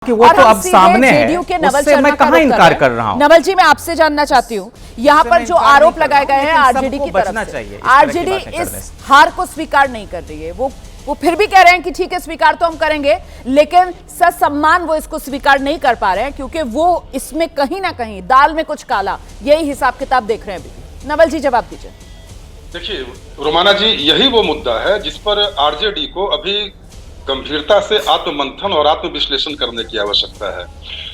कि वो तो अब सामने है, उससे मैं कहां इनकार कर रहा हूं। नवल जी, मैं आपसे जानना चाहती हूं, यहाँ पर जो आरोप लगाए गए हैं आरजेडी की तरफ से, आरजेडी इस हार को स्वीकार नहीं कर रही है। वो फिर भी कह रहे हैं कि ठीक है, स्वीकार तो हम करेंगे, लेकिन ससम्मान वो इसको स्वीकार नहीं कर पा रहे हैं, क्योंकि वो इसमें कहीं ना कहीं दाल में कुछ काला, यही हिसाब किताब देख रहे हैं अभी। नवल जी, जवाब दीजिए। देखिए रोमाना जी, यही वो मुद्दा है जिस पर आरजेडी को अभी गंभीरता से आत्ममंथन और आत्मविश्लेषण करने की आवश्यकता है।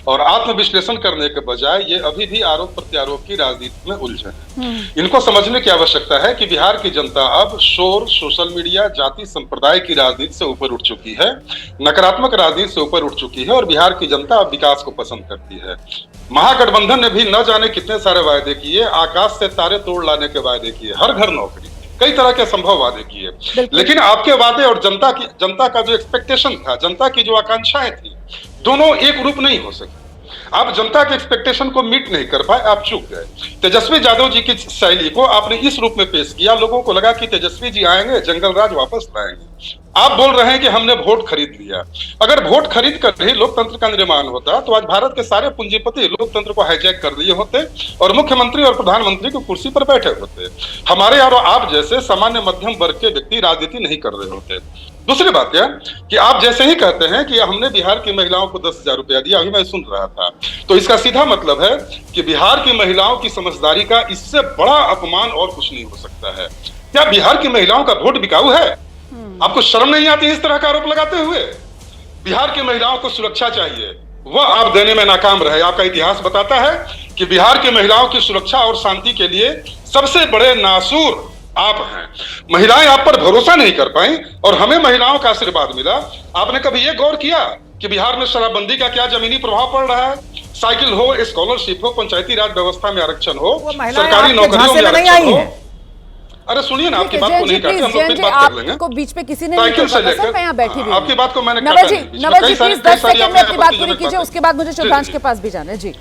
और आत्मविश्लेषण करने के बजाय ये अभी भी आरोप प्रत्यारोप की राजनीति में उलझे हैं। इनको समझने की आवश्यकता है कि बिहार की जनता अब शोर, सोशल मीडिया, जाति संप्रदाय की राजनीति से ऊपर उठ चुकी है, नकारात्मक राजनीति से ऊपर उठ चुकी है, और बिहार की जनता अब विकास को पसंद करती है। महागठबंधन ने भी न जाने कितने सारे वायदे किए, आकाश से तारे तोड़ लाने के वायदे किए, हर घर नौकरी, कई तरह के संभव वादे किए, लेकिन आपके वादे और जनता का जो एक्सपेक्टेशन था, जनता की जो आकांक्षाएं थी, दोनों एक रूप नहीं हो सके। आप जनता के एक्सपेक्टेशन को मीट नहीं कर पाए, आप चूक गए। तेजस्वी यादव जी की शैली को आपने इस रूप में पेश किया, लोगों को लगा कि तेजस्वी जी आएंगे, जंगल राज वापस लाएंगे। आप बोल रहे हैं कि हमने वोट खरीद लिया। अगर वोट खरीद कर ही लोकतंत्र का निर्माण होता तो आज भारत के सारे पूंजीपति लोकतंत्र को हाईजैक कर लिए होते और मुख्यमंत्री और प्रधानमंत्री की कुर्सी पर बैठे होते। हमारे और आप जैसे सामान्य मध्यम वर्ग के व्यक्ति राजनीति नहीं कर रहे होते। दूसरी बात यह कि आप जैसे ही कहते हैं कि हमने बिहार की महिलाओं को 10,000 रुपया दिया, अभी मैं सुन रहा था, तो इसका सीधा मतलब है कि बिहार की महिलाओं की समझदारी का इससे बड़ा अपमान और कुछ नहीं हो सकता है। क्या बिहार की महिलाओं का वोट बिकाऊ है? आपको शर्म नहीं आती इस तरह का आरोप लगाते हुए? बिहार की महिलाओं को सुरक्षा चाहिए, वह आप देने में नाकाम रहे। आपका इतिहास बताता है कि बिहार की महिलाओं की सुरक्षा और शांति के लिए सबसे बड़े नासूर आप हैं। महिलाएं आप पर भरोसा नहीं कर पाई और हमें महिलाओं का आशीर्वाद मिला। आपने कभी यह गौर किया कि बिहार में शराबबंदी का क्या जमीनी प्रभाव पड़ रहा है? साइकिल हो, स्कॉलरशिप हो, पंचायती राज व्यवस्था में आरक्षण हो, सरकारी नौकरियों में आरक्षण हो। अरे सुनिए ना, आपकी बात को नहीं काटते, हम लोग फिर बात कर लेंगे। आपको बीच में किसी ने नहीं टोका सर, मैं यहाँ बैठी हुई हूँ। आपकी बात को मैंने नवल जी प्लीज 10 सेकंड में अपनी बात पूरी कीजिए, उसके बाद मुझे शुभ्रांश के पास भी जाना है। जी,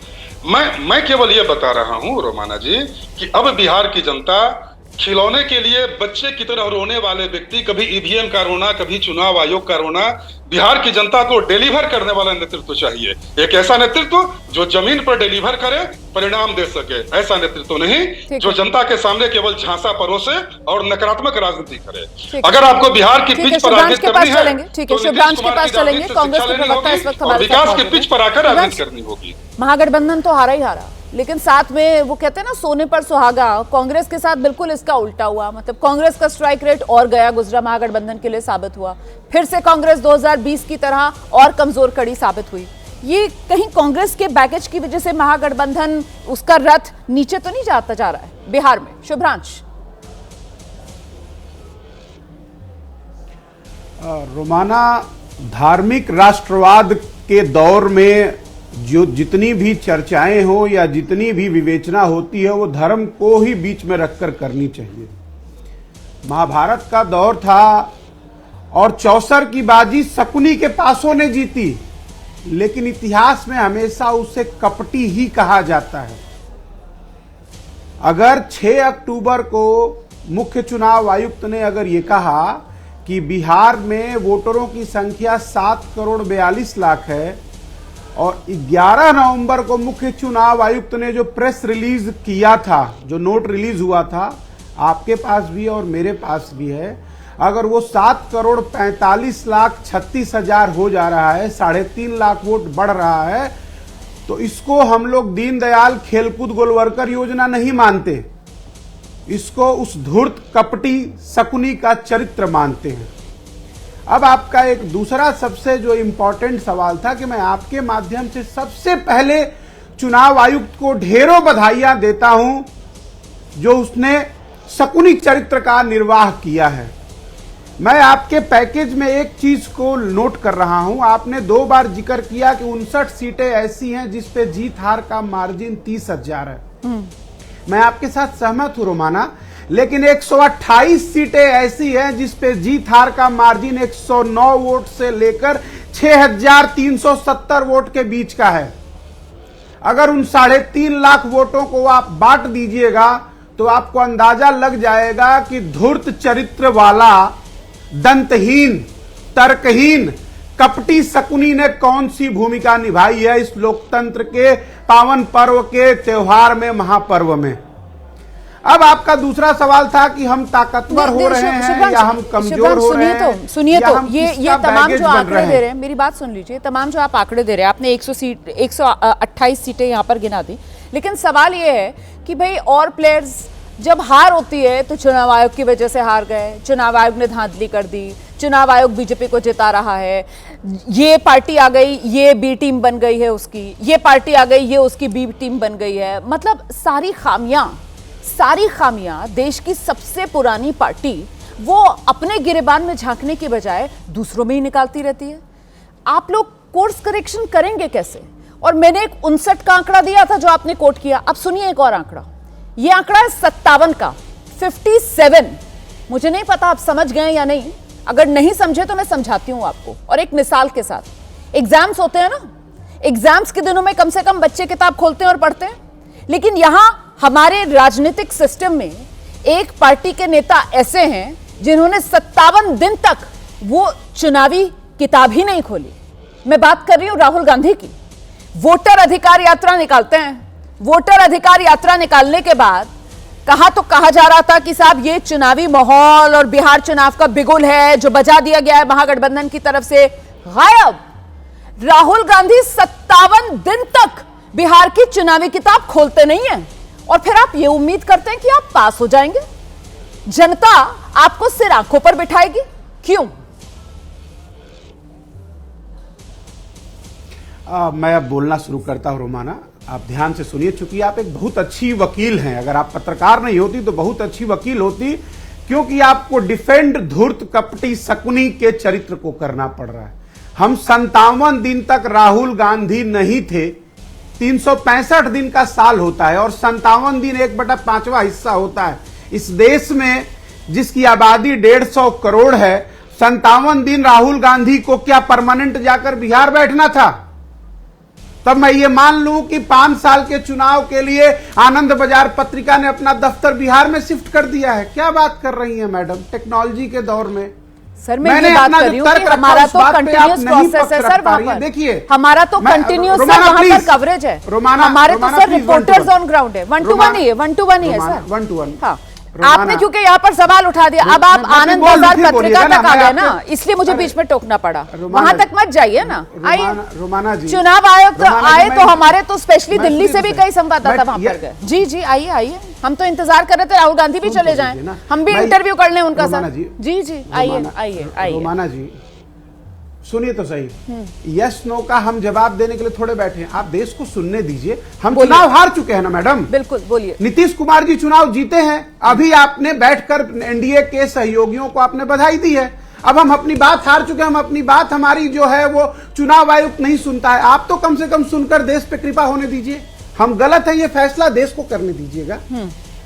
मैं केवल ये बता रहा हूँ रोमाना जी कि अब बिहार की जनता खिलौने के लिए बच्चे की तरह रोने वाले व्यक्ति, कभी ईवीएम का रोना, कभी चुनाव आयोग का रोना, बिहार की जनता को डिलीवर करने वाला नेतृत्व चाहिए। एक ऐसा नेतृत्व जो जमीन पर डिलीवर करे, परिणाम दे सके। ऐसा नेतृत्व नहीं जो जनता के सामने केवल झांसा परोसे और नकारात्मक राजनीति करे। अगर आपको बिहार की पिच पर राजनीति करनी है तो शुभ्रांश के पास चलेंगे। कांग्रेस के प्रवक्ता इस वक्त हमारे विकास की पिच पर आकर राजनीति करनी होगी। महागठबंधन तो हारा ही हारा, लेकिन साथ में वो कहते हैं ना, सोने पर सुहागा। कांग्रेस के साथ बिल्कुल इसका उल्टा हुआ, मतलब कांग्रेस का स्ट्राइक रेट और गया गुजरा महागठबंधन के लिए साबित हुआ। फिर से कांग्रेस 2020 की तरह और कमजोर कड़ी साबित हुई। ये कहीं कांग्रेस के बैगेज की वजह से महागठबंधन, उसका रथ नीचे तो नहीं जाता जा रहा है बिहार में? शुभ्रांश। रोमाना, धार्मिक राष्ट्रवाद के दौर में जो जितनी भी चर्चाएं हो या जितनी भी विवेचना होती है वो धर्म को ही बीच में रखकर करनी चाहिए। महाभारत का दौर था और चौसर की बाजी शकुनी के पासों ने जीती, लेकिन इतिहास में हमेशा उसे कपटी ही कहा जाता है। अगर 6 अक्टूबर को मुख्य चुनाव आयुक्त ने अगर ये कहा कि बिहार में वोटरों की संख्या 7,42,00,000 है और 11 नवंबर को मुख्य चुनाव आयुक्त ने जो प्रेस रिलीज किया था, जो नोट रिलीज हुआ था, आपके पास भी और मेरे पास भी है, अगर वो 7,45,36,000 हो जा रहा है, 3.5 लाख वोट बढ़ रहा है, तो इसको हम लोग दीनदयाल खेलकूद गोलवर्कर योजना नहीं मानते, इसको उस धूर्त कपटी शकुनी का चरित्र मानते हैं। अब आपका एक दूसरा सबसे जो इंपॉर्टेंट सवाल था कि मैं आपके माध्यम से सबसे पहले चुनाव आयुक्त को ढेरों बधाइयां देता हूं जो उसने शकुनी चरित्र का निर्वाह किया है। मैं आपके पैकेज में एक चीज को नोट कर रहा हूं, आपने 2 बार जिक्र किया कि 59 सीटें ऐसी हैं जिस पे जीत हार का मार्जिन 30,000 है। मैं आपके साथ सहमत हूं रोमाना, लेकिन 128 सीटें ऐसी हैं जिस पे जीत हार का मार्जिन 109 वोट से लेकर 6,370 वोट के बीच का है। अगर उन 3.5 लाख वोटों को आप बांट दीजिएगा तो आपको अंदाजा लग जाएगा कि धूर्त चरित्र वाला, दंतहीन, तर्कहीन, कपटी शकुनी ने कौन सी भूमिका निभाई है इस लोकतंत्र के पावन पर्व के त्योहार में, महापर्व में। अब आपका दूसरा सवाल था कि हम ताकतवर हो रहे हैं या हम कमजोर हो रहे हैं। सुनिए तो ये तमाम जो आंकड़े दे रहे हैं, मेरी बात सुन लीजिए, तमाम जो आप आंकड़े दे रहे हैं, आपने 128 सीटें यहां पर गिना दी, लेकिन सवाल ये है कि भाई और प्लेयर्स जब हार होती है तो चुनाव आयोग की वजह से हार गए, चुनाव आयोग ने धांधली कर दी, चुनाव आयोग बीजेपी को जिता रहा है, ये पार्टी आ गई ये बी टीम बन गई है उसकी, ये पार्टी आ गई ये उसकी बी टीम बन गई है। मतलब सारी खामियां देश की सबसे पुरानी पार्टी वो अपने गिरेबान में झांकने की बजाय दूसरों में ही निकालती रहती है। आप लोग कोर्स करेक्शन करेंगे कैसे? और मैंने एक 59 का आंकड़ा दिया था जो आपने कोट किया। अब सुनिए एक और आंकड़ा, ये आंकड़ा है 57 का, 57। मुझे नहीं पता आप समझ गए या नहीं, अगर नहीं समझे तो मैं समझाती हूं आपको और एक मिसाल के साथ। एग्जाम्स होते हैं ना, एग्जाम्स के दिनों में कम से कम बच्चे किताब खोलते हैं और पढ़ते हैं, लेकिन यहां हमारे राजनीतिक सिस्टम में एक पार्टी के नेता ऐसे हैं जिन्होंने 57 दिन तक वो चुनावी किताब ही नहीं खोली। मैं बात कर रही हूं राहुल गांधी की। वोटर अधिकार यात्रा निकालते हैं, वोटर अधिकार यात्रा निकालने के बाद कहा जा रहा था कि साहब ये चुनावी माहौल और बिहार चुनाव का बिगुल है जो बजा दिया गया है महागठबंधन की तरफ से। गायब। राहुल गांधी 57 दिन तक बिहार की चुनावी किताब खोलते नहीं है और फिर आप ये उम्मीद करते हैं कि आप पास हो जाएंगे। जनता आपको सिर आंखों पर बिठाएगी, क्यों? मैं अब बोलना शुरू करता हूं रोमाना, आप ध्यान से सुनिए। चूंकि आप एक बहुत अच्छी वकील हैं, अगर आप पत्रकार नहीं होती तो बहुत अच्छी वकील होती, क्योंकि आपको डिफेंड धूर्त कपटी शकुनी के चरित्र को करना पड़ रहा है। हम 57 दिन तक राहुल गांधी नहीं थे। 365 दिन का साल होता है और 57 दिन 1/5वां हिस्सा होता है। इस देश में जिसकी आबादी 150 करोड़ है, 57 दिन राहुल गांधी को क्या परमानेंट जाकर बिहार बैठना था? तब मैं ये मान लूं कि 5 साल के चुनाव के लिए आनंद बाजार पत्रिका ने अपना दफ्तर बिहार में शिफ्ट कर दिया है। क्या बात कर रही हैं मैडम, टेक्नोलॉजी के दौर में? सर मैं ये बात कर रही हूं कि हमारा तो कंटिन्यूअस प्रोसेस है सर वहां पर। देखिए हमारा तो कंटिन्यूअस सर वहां पर कवरेज है। हमारे तो सर रिपोर्टर्स ऑन ग्राउंड है, 1 to 1 ही है, 1 to 1 ही है सर, 1 to 1। हाँ, आपने क्योंकि यहाँ पर सवाल उठा दिया, अब आप आनंद बाजार पत्रिका तक आ गए ना, इसलिए मुझे बीच में टोकना पड़ा। वहां तक मत जाइए ना, आइए। रोमाना जी, चुनाव आयोग तो आए तो हमारे तो स्पेशली दिल्ली से भी कई संवाददाता वहां पर गए। जी जी आइए आइए, हम तो इंतजार कर रहे थे राहुल गांधी भी चले जाएं, हम भी इंटरव्यू कर लें उनका सर। जी जी आइए आइए आइए। रोमाना जी सुनिए तो सही, यस नो का हम जवाब देने के लिए थोड़े बैठे हैं, आप देश को सुनने दीजिए। हम चुनाव हार चुके हैं ना मैडम। बिल्कुल बोलिए। नीतीश कुमार जी चुनाव जीते हैं, अभी आपने बैठकर एनडीए के सहयोगियों को आपने बधाई दी है। अब हम अपनी बात हार चुके हैं, हम अपनी बात हमारी जो है वो चुनाव आयोग नहीं सुनता है। आप तो कम से कम सुनकर देश पे कृपा होने दीजिए। हम गलत है ये फैसला देश को करने दीजिएगा।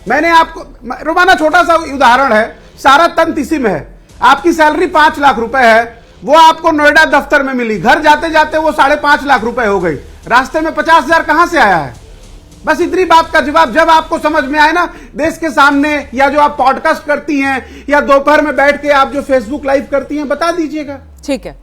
मैंने आपको रोमाना छोटा सा उदाहरण है, सारा तंत्र इसी में है। आपकी सैलरी 5 लाख रुपए है, वो आपको नोएडा दफ्तर में मिली, घर जाते जाते वो 5.5 लाख रुपए हो गई, रास्ते में 50,000 कहां से आया है? बस इतनी बात का जवाब जब आपको समझ में आए ना देश के सामने, या जो आप पॉडकास्ट करती हैं या दोपहर में बैठ के आप जो फेसबुक लाइव करती हैं, बता दीजिएगा। ठीक है।